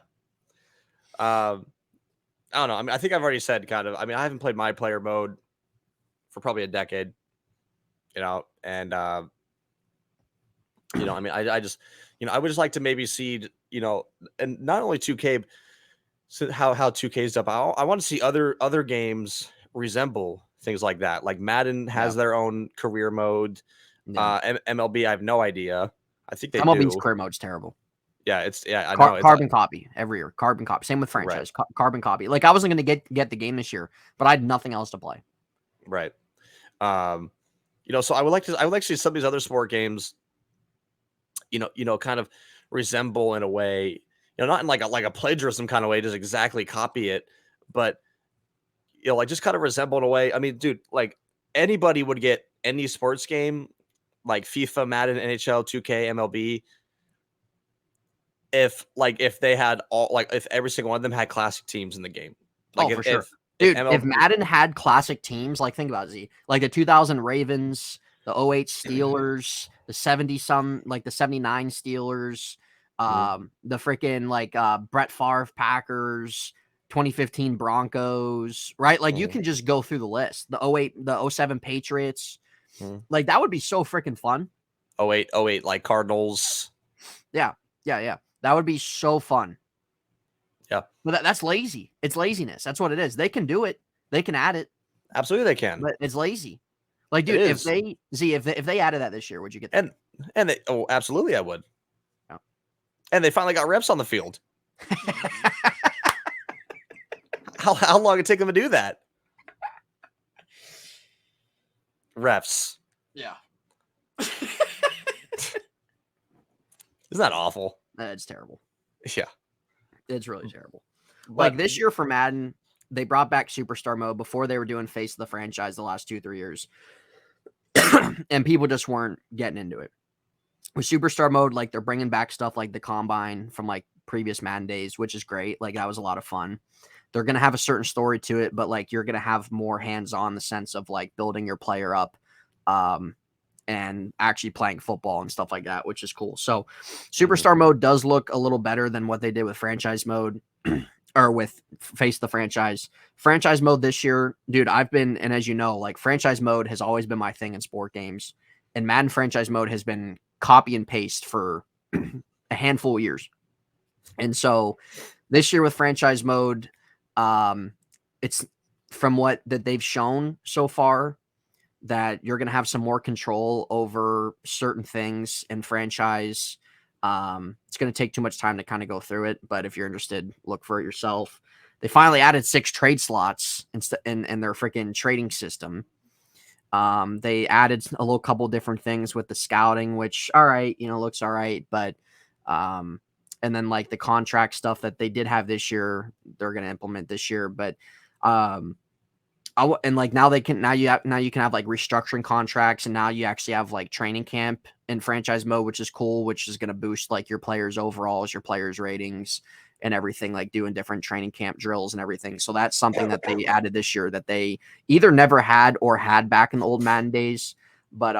I don't know. I mean, I think I've already said kind of. I mean, I haven't played my player mode for probably a decade. And I mean, I just, I would just like to maybe see, and not only 2K, so how 2K's up. I want to see other games resemble things like that. Like Madden has their own career mode. Yeah. MLB, I have no idea. I think they MLB's do. career mode's terrible. Yeah, I know. Carbon copy every year. Carbon copy. Same with franchise. Right. Carbon copy. Like I wasn't gonna get the game this year, but I had nothing else to play. Right. So I would like to see some of these other sport games, kind of resemble in a way, not in like a plagiarism kind of way, just exactly copy it, but like just kind of resemble in a way. I mean, dude, like anybody would get any sports game like FIFA, Madden, NHL, 2K, MLB if they had if every single one of them had classic teams in the game. Like for sure. Dude, if Madden had classic teams, like think about it, like the 2000 Ravens, the 08 Steelers, the 79 Steelers, the freaking Brett Favre Packers, 2015 Broncos, right? Like you can just go through the list. The 07 Patriots, like that would be so freaking fun. 08 like Cardinals. Yeah. That would be so fun. Yeah. But that's lazy. It's laziness. That's what it is. They can do it. They can add it. Absolutely they can. But it's lazy. Like, dude, if they added that this year, would you get that? And absolutely I would. Yeah. And they finally got reps on the field. How long it take them to do that? Refs. Yeah. Isn't that awful? It's terrible. Yeah. It's really terrible. Like this year for Madden, they brought back Superstar Mode before they were doing Face of the Franchise the last 2-3 years. And people just weren't getting into it. With Superstar Mode, like they're bringing back stuff like the Combine from like previous Madden days, which is great. Like that was a lot of fun. They're going to have a certain story to it, but like you're going to have more hands-on the sense of like building your player up and actually playing football and stuff like that, which is cool. So Superstar Mode does look a little better than what they did with Franchise Mode or with Face the Franchise. Franchise Mode this year, dude, and as you know, like Franchise Mode has always been my thing in sport games, and Madden Franchise Mode has been copy and paste for a handful of years. And so this year with Franchise Mode, it's from what that they've shown so far that you're going to have some more control over certain things in franchise. It's going to take too much time to kind of go through it, but if you're interested, look for it yourself. They finally added 6 trade slots in their freaking trading system. They added a little couple different things with the scouting, which all right, looks all right, but and then like the contract stuff that they did have this year, they're going to implement this year, but and like now you can have like restructuring contracts, and now you actually have like training camp in franchise mode, which is cool, which is going to boost like your players overalls, your players ratings and everything, like doing different training camp drills and everything. So that's something that they added this year that they either never had or had back in the old Madden days. But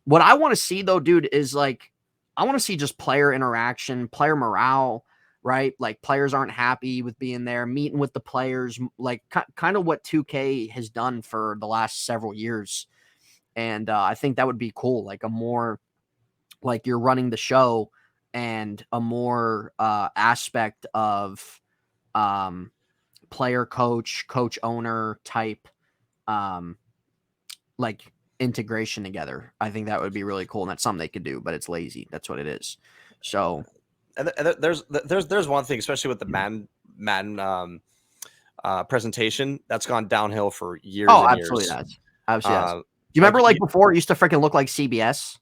what I want to see though, dude, is like I want to see just player interaction, player morale, right? Like players aren't happy with being there, meeting with the players, like kind of what 2K has done for the last several years. And I think that would be cool. Like a more like you're running the show and a more aspect of player coach owner type like integration together. I think that would be really cool. And that's something they could do, but it's lazy. That's what it is. So and there's one thing, especially with the Madden presentation, that's gone downhill for years. Oh, and absolutely, years. Absolutely. Do you remember like before it used to freaking look like CBS?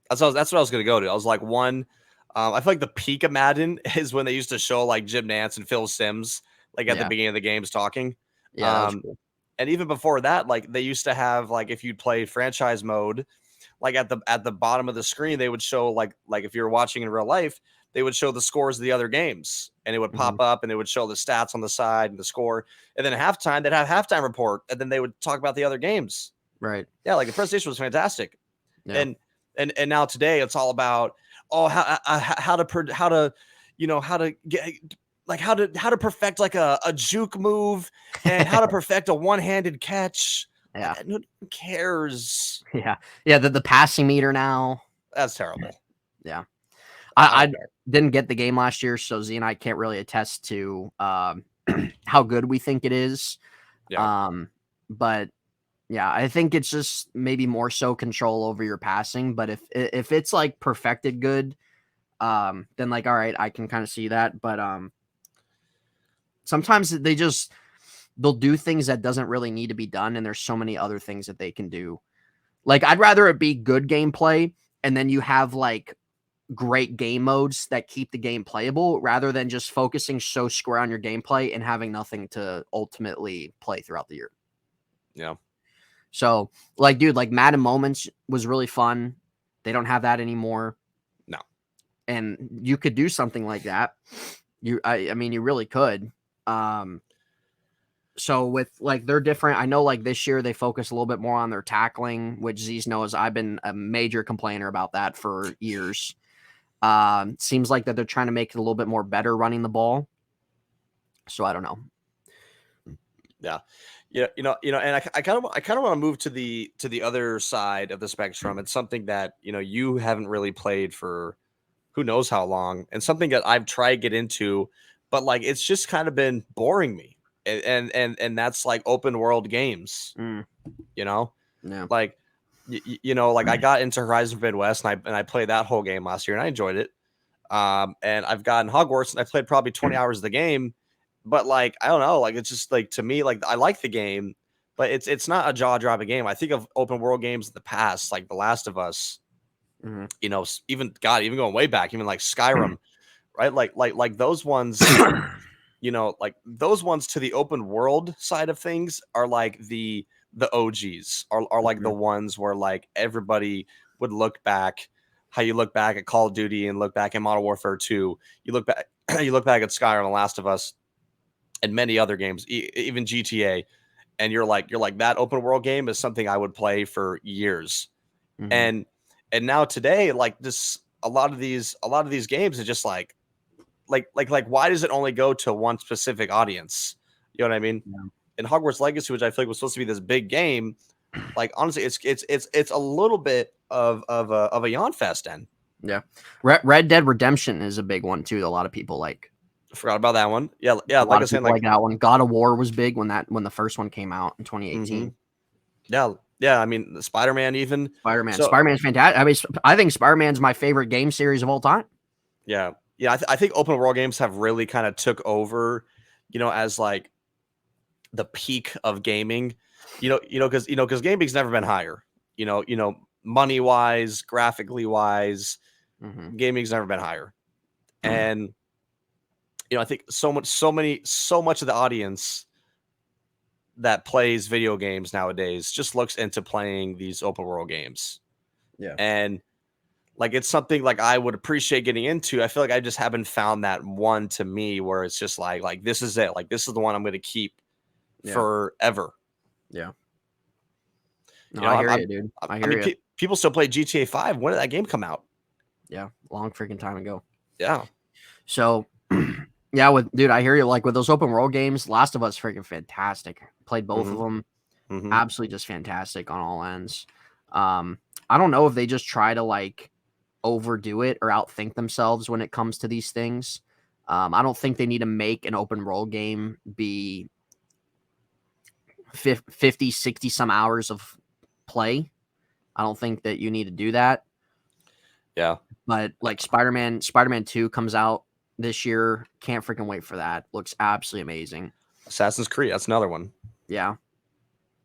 That's what I was going to go to. I was like, I feel like the peak of Madden is when they used to show like Jim Nantz and Phil Simms like at the beginning of the games talking. Yeah, that was cool. And even before that, like they used to have like if you'd play franchise mode, like at the bottom of the screen, they would show like if you're watching in real life, they would show the scores of the other games, and it would pop up, and it would show the stats on the side and the score. And then at halftime, they'd have halftime report, and then they would talk about the other games. Right. Yeah, like the presentation was fantastic. Yeah. And now today it's all about how to get like how to perfect like a juke move and how to perfect a one-handed catch. Yeah. Like, who cares? Yeah. Yeah. The passing meter now. That's terrible. Yeah. I didn't get the game last year, so Z and I can't really attest to how good we think it is. Yeah. But yeah, I think it's just maybe more so control over your passing. But if it's like perfected good, then like, all right, I can kind of see that. But sometimes they'll do things that doesn't really need to be done, and there's so many other things that they can do. Like, I'd rather it be good gameplay, and then you have like great game modes that keep the game playable, rather than just focusing so square on your gameplay and having nothing to ultimately play throughout the year. Yeah. So, like, dude, like Madden Moments was really fun. They don't have that anymore. No. And you could do something like that. I mean, you really could. So with like, they're different. I know like this year they focus a little bit more on their tackling, which Z's knows I've been a major complainer about that for years. Seems like that they're trying to make it a little bit more better running the ball. So I don't know. Yeah. Yeah, and I kind of want to move to the other side of the spectrum. It's something that you haven't really played for who knows how long, and something that I've tried to get into, but like it's just kind of been boring me. And that's like open world games. Yeah. Like like I got into Horizon Forbidden West, and I played that whole game last year, and I enjoyed it. And I've gotten Hogwarts, and I played probably 20 hours of the game. But like, I don't know, like it's just like, to me, like I like the game, but it's not a jaw-dropping game. I think of open world games in the past, like The Last of Us, even going way back, even like Skyrim, right? Like those ones, like those ones to the open world side of things are like the OGs are like the ones where like everybody would look back, how you look back at Call of Duty and look back at Modern Warfare 2, you look back at Skyrim, The Last of Us, and many other games, even GTA, and you're like that open world game is something I would play for years. And now today, like this, a lot of these games are just like why does it only go to one specific audience? You know what I mean? Yeah. In Hogwarts Legacy, which I feel like was supposed to be this big game, like honestly, it's a little bit of a yawn fest. And yeah, Red Dead Redemption is a big one too. A lot of people like. I forgot about that one. Yeah. Like I said, like that one. God of War was big when the first one came out in 2018. Yeah. I mean, Spider-Man, even Spider-Man. Spider-Man's fantastic. I mean, I think Spider-Man's my favorite game series of all time. Yeah. I think open world games have really kind of took over, as like the peak of gaming. Because gaming's never been higher. Money wise, graphically wise, gaming's never been higher. And I think so much of the audience that plays video games nowadays just looks into playing these open world games. Yeah. And like, it's something like I would appreciate getting into. I feel like I just haven't found that one to me where it's just like this is it. Like, this is the one I'm going to keep forever. Yeah. No, I hear you, dude. I hear you. People still play GTA 5. When did that game come out? Yeah. Long freaking time ago. Yeah. So, yeah, I hear you. Like with those open world games, Last of Us, freaking fantastic. Played both of them. Absolutely just fantastic on all ends. I don't know if they just try to like overdo it or outthink themselves when it comes to these things. I don't think they need to make an open world game be 50, 60 some hours of play. I don't think that you need to do that. Yeah. But like Spider-Man 2 comes out this year. Can't freaking wait for that. Looks absolutely amazing. Assassin's Creed, that's another one. Yeah.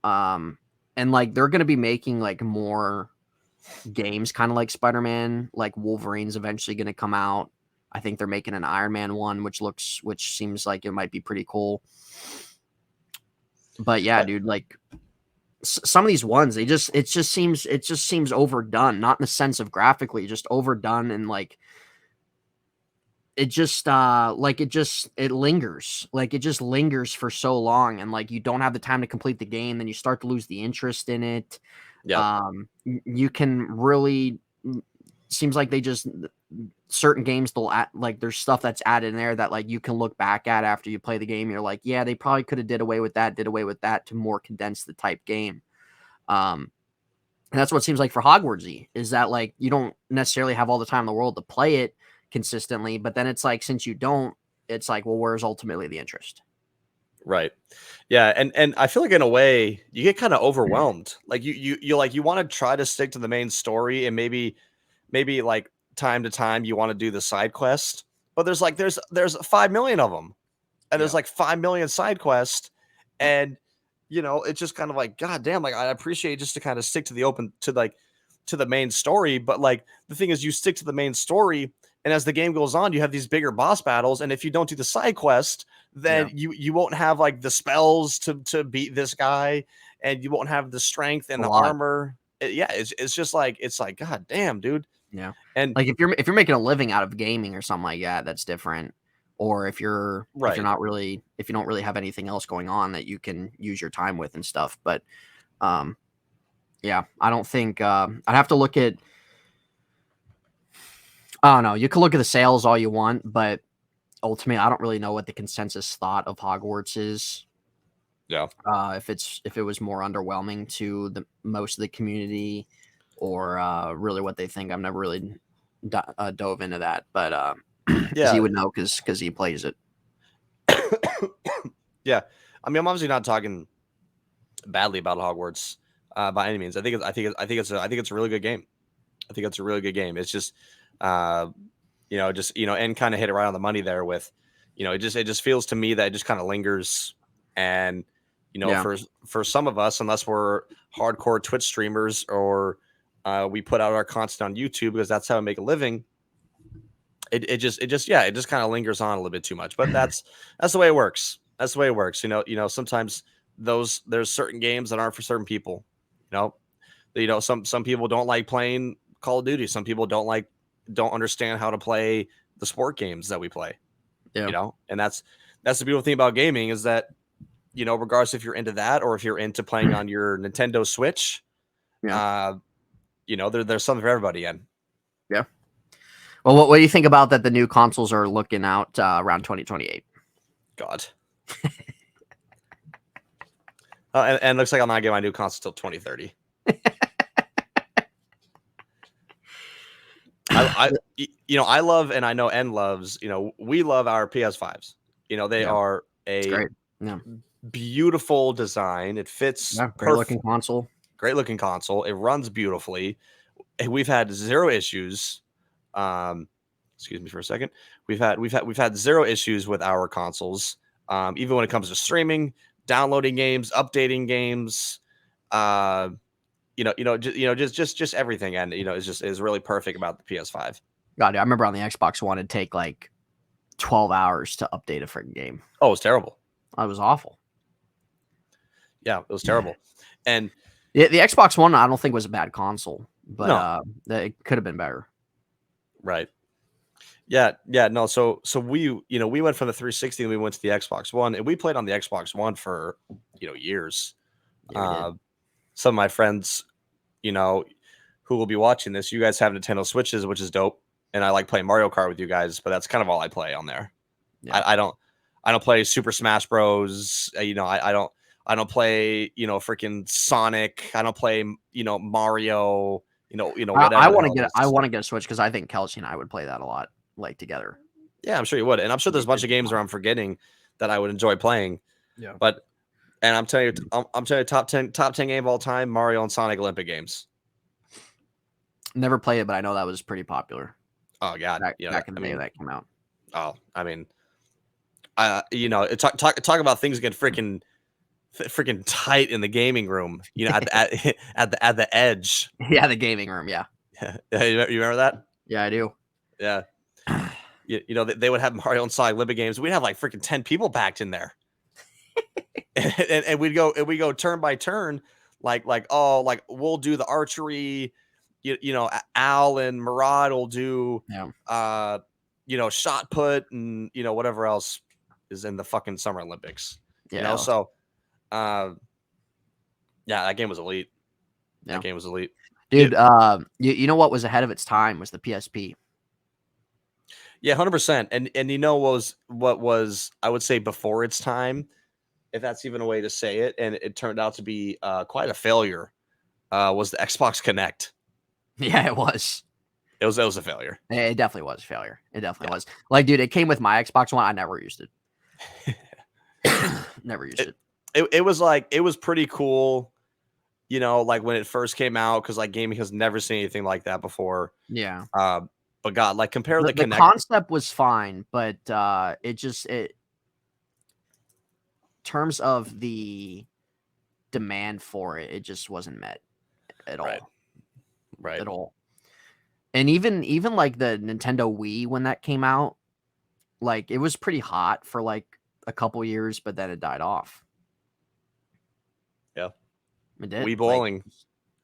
And like they're gonna be making like more games kind of like Spider-Man, like Wolverine's eventually gonna come out. I think they're making an Iron Man one, which seems like it might be pretty cool. But yeah, dude, like some of these ones, it just seems overdone, not in the sense of graphically, just overdone, and like it just it lingers, like it just lingers for so long, and like you don't have the time to complete the game, then you start to lose the interest in it. Yep. You can really seems like they just certain games they'll add, like there's stuff that's added in there that like you can look back at after you play the game. You're like, yeah, they probably could have did away with that to more condense the type game. Um, and that's what it seems like for Hogwartsy, is that like you don't necessarily have all the time in the world to play it consistently, but then it's like since you don't, it's like, well, where's ultimately the interest? Right. Yeah, and I feel like in a way you get kind of overwhelmed. Like you like you want to try to stick to the main story, and maybe like time to time you want to do the side quest, but there's 5 million of them, and there's Yeah. like 5 million side quests, and it's just kind of like, god damn, like I appreciate just to kind of stick to the open to the main story, but like the thing is you stick to the main story, and as the game goes on you have these bigger boss battles, and if you don't do the side quest, then Yeah. you won't have like the spells to beat this guy, and you won't have the strength It's and a the lot. armor. Yeah, it's just like, it's like, god damn, dude. Yeah. And Like if you're making a living out of gaming or something like that, that's different. Or if you're right. not really, if you don't really have anything else going on that you can use your time with and stuff. But um yeah, I don't think I'd have to look at, I don't know, you can look at the sales all you want, but ultimately I don't really know what the consensus thought of Hogwarts is. Yeah. If it was more underwhelming to the most of the community, or really what they think. I've never really dove into that, but because he Yeah. would know because he plays it. Yeah. I mean, I'm obviously not talking badly about Hogwarts by any means. I think it's a really good game. I think it's a really good game. It's just, uh, and kind of hit it right on the money there with, it just feels to me that it just kind of lingers, and Yeah, for some of us, unless we're hardcore Twitch streamers, or we put out our content on YouTube because that's how we make a living. It just kind of lingers on a little bit too much, but that's the way it works. That's the way it works. Sometimes there's certain games that aren't for certain people. You know, some people don't like playing Call of Duty. Some people don't understand how to play the sport games that we play. yeah, And that's the beautiful thing about gaming, is that regardless if you're into that or if you're into playing on your Nintendo Switch, yeah, uh, there's something for everybody. And yeah. Well, what do you think about that? The new consoles are looking out around 2028. God. And looks like I'm not getting my new console till 2030. I love, and I know N loves, we love our PS5s. They Yeah, are it's a great. Yeah, beautiful design. It fits yeah, great looking perfect. console. Great looking console. It runs beautifully. We've had zero issues. Um, excuse me for a second. We've had zero issues with our consoles. Even when it comes to streaming, downloading games, updating games, uh, just everything, and is really perfect about the PS5. God, I remember on the Xbox One, it'd take like 12 hours to update a freaking game. Oh, it's terrible. That was awful. Yeah, it was terrible. And The Xbox One, I don't think was a bad console, but no, it could have been better. right. Yeah, no. So we went from the 360 and we went to the Xbox One, and we played on the Xbox One for years. Yeah, we did. Some of my friends, who will be watching this, you guys have Nintendo Switches, which is dope, and I like playing Mario Kart with you guys, but that's kind of all I play on there. Yeah. I don't play Super Smash Bros. I don't play freaking Sonic. I don't play Mario. Whatever I the want to hell it get I is. want to get a Switch because I think Kelsey and I would play that a lot, like together. Yeah, I'm sure you would, and I'm sure there's a bunch of games where I'm forgetting that I would enjoy playing. Yeah. But and I'm telling you, top 10 game of all time, Mario and Sonic Olympic games. Never played it, but I know that was pretty popular Oh God, back in the day that came out. oh, I mean, talk about things get freaking tight in the gaming room. At the edge. Yeah, the gaming room. Yeah, You remember that? yeah, I do. Yeah. They would have Mario and Sonic Olympic games. We'd have like freaking 10 people packed in there. and we go turn by turn. oh, like we'll do the archery, Al and Murad will do shot put and whatever else is in the fucking Summer Olympics. So that game was elite. That game was elite. Dude, you know what was ahead of its time was the PSP. Yeah, 100%. And what was I would say before its time, if that's even a way to say it, and it turned out to be quite a failure, was the Xbox Connect. Yeah, it was. It was a failure. It definitely was a failure. It definitely was. Like, dude, it came with my Xbox One. I never used it. Never used it. It was like, it was pretty cool, like when it first came out, because like gaming has never seen anything like that before. Yeah. But God, like compare the Connect. The concept was fine, but it terms of the demand for it just wasn't met at all. Right. At all. And even like the Nintendo Wii, when that came out, like it was pretty hot for like a couple years, but then it died off. Yeah. It did. Wii bowling.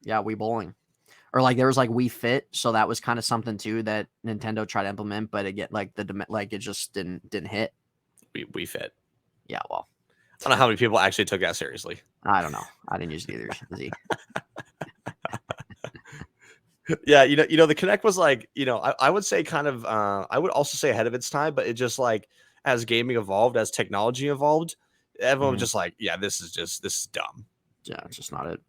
Wii bowling. Or like there was like Wii Fit, so that was kind of something too that Nintendo tried to implement, but again, like it just didn't hit. Wii Fit. Yeah, well, I don't know how many people actually took that seriously. I don't know. I didn't use it either. Z. Yeah, the Kinect was like, I would say kind of, I would also say ahead of its time, but it just like as gaming evolved, as technology evolved, everyone was just like, yeah, this is dumb. Yeah, it's just not it.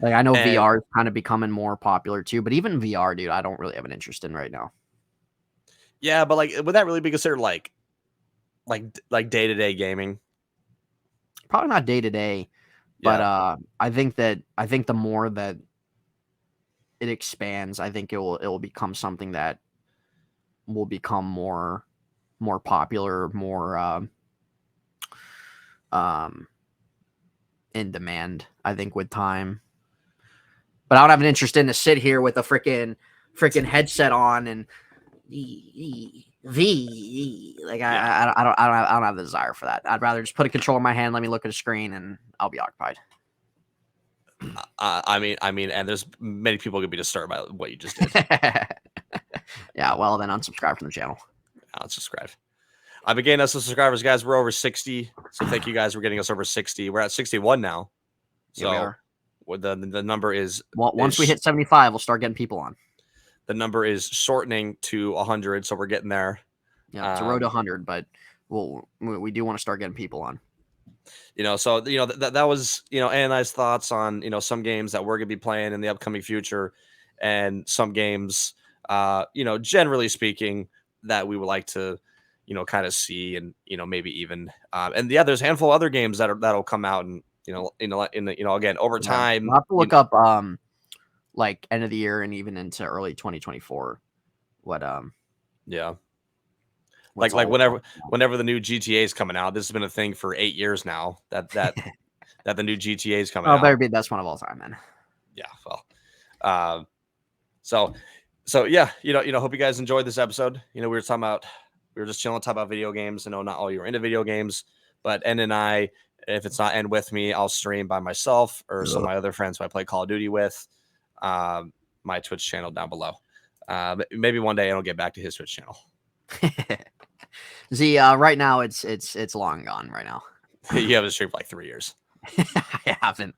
Like I know VR is kind of becoming more popular too, but even VR, dude, I don't really have an interest in right now. Yeah, but like, would that really be considered like day-to-day gaming? Probably not day-to-day, but I think the more that it expands, I think it will become something that will become more popular, more in demand, I think, with time. But I don't have an interest in to sit here with a freaking headset on and like I don't have the desire for that. I'd rather just put a controller in my hand, let me look at a screen, and I'll be occupied. I mean, and there's many people could be disturbed by what you just did. Yeah, well then unsubscribe from the channel. Unsubscribe. I've been getting us some subscribers, guys. We're over 60, so thank you guys for getting us over 60. We're at 61 now. So we are. The number is once we hit 75, we'll start getting people on. The number is shortening to 100, so we're getting there. Yeah, it's a road to 100, but we do want to start getting people on. So that was Anani's thoughts on some games that we're gonna be playing in the upcoming future, and some games generally speaking that we would like to kind of see, and maybe even and there's a handful of other games that'll come out, and again over time. We'll have to look up like end of the year and even into early 2024 what like whenever the new GTA is coming out. This has been a thing for 8 years now, that the new GTA is coming out. Better be the best one of all time, man. Yeah, well, so yeah, hope you guys enjoyed this episode. We were just chilling, talking about video games. I know not all you are into video games, but N and I, if it's not N with me, I'll stream by myself or some of my other friends who I play Call of Duty with. My Twitch channel down below. Maybe one day I'll get back to his Twitch channel. See, right now it's long gone right now. You haven't streamed for like 3 years. I haven't.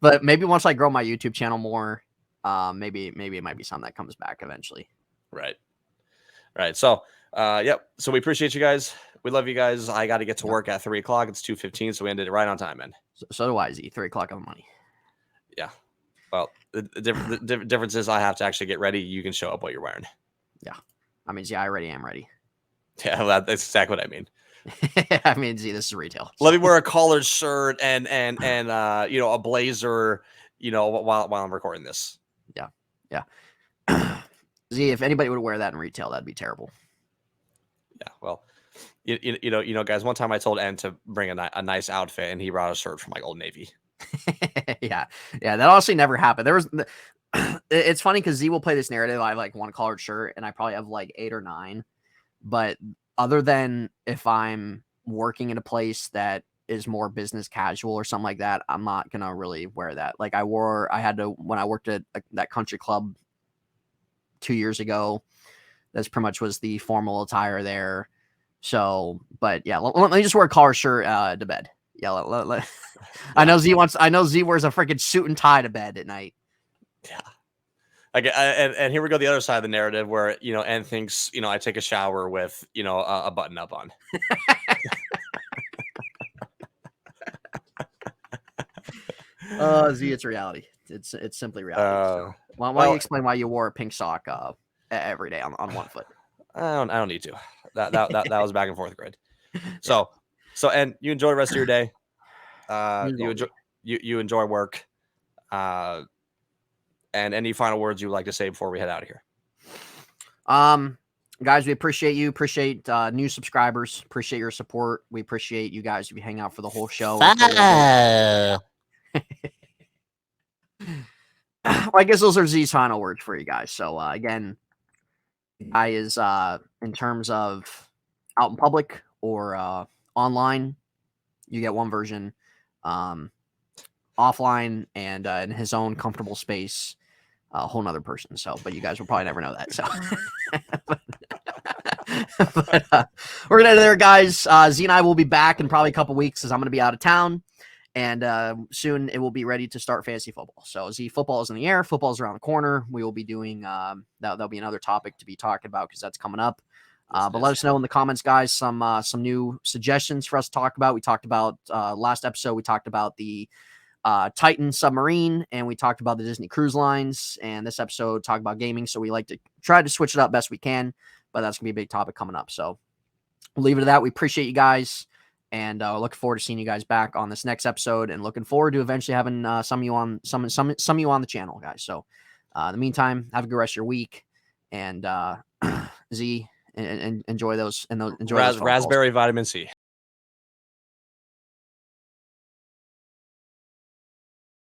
But maybe once I grow my YouTube channel more, maybe it might be something that comes back eventually. Right. So, yep. So we appreciate you guys. We love you guys. I got to get to work at 3 o'clock. It's 2:15, so we ended it right on time, man. So do I, Z. 3 o'clock on the money. Yeah. Well, the difference is I have to actually get ready. You can show up what you're wearing. Yeah. I mean, Z, I already am ready. Yeah, that's exactly what I mean. I mean, Z, this is retail. Let me wear a collared shirt and a blazer, while I'm recording this. Yeah. Z, if anybody would wear that in retail, that'd be terrible. Yeah, well, guys, one time I told N to bring a nice outfit, and he brought a shirt from like Old Navy. Yeah, that honestly never happened. There was, it's funny because Z will play this narrative. I have like one collared shirt, and I probably have like 8 or 9. But other than if I'm working in a place that is more business casual or something like that, I'm not gonna really wear that. Like I had to when I worked at that country club 2 years ago. That's pretty much was the formal attire there. So, but yeah, let me just wear a collar shirt to bed. Yeah, Yeah. I know Z wears a freaking suit and tie to bed at night. Yeah. And here we go, the other side of the narrative where, you know, N thinks, you know, I take a shower with, you know, a button up on. Z, it's reality. It's simply reality. So why don't you explain why you wore a pink sock every day on one foot? I don't need to. That was back and forth grid. So and you enjoy the rest of your day. You enjoy work. And any final words you would like to say before we head out of here? Guys, we appreciate you. Appreciate new subscribers. Appreciate your support. We appreciate you guys if you hang out for the whole show. I guess those are Z's final words for you guys. So again, I is in terms of out in public or online, you get one version. Offline and in his own comfortable space, a whole nother person. So, but you guys will probably never know that. So, we're gonna end there, guys. Z and I will be back in probably a couple weeks because I'm gonna be out of town, and soon it will be ready to start fantasy football. So, Z, football is in the air. Football is around the corner. We will be doing that'll be another topic to be talking about because that's coming up. But let us know in the comments, guys, some new suggestions for us to talk about. We talked about last episode. We talked about the Titan submarine, and we talked about the Disney cruise lines, and this episode talked about gaming. So we like to try to switch it up best we can, but that's gonna be a big topic coming up. So we'll leave it at that. We appreciate you guys, and looking forward to seeing you guys back on this next episode, and looking forward to eventually having some of you on the channel, guys. So in the meantime, have a good rest of your week, and Z, and enjoy those, and enjoy those raspberry vitamin C.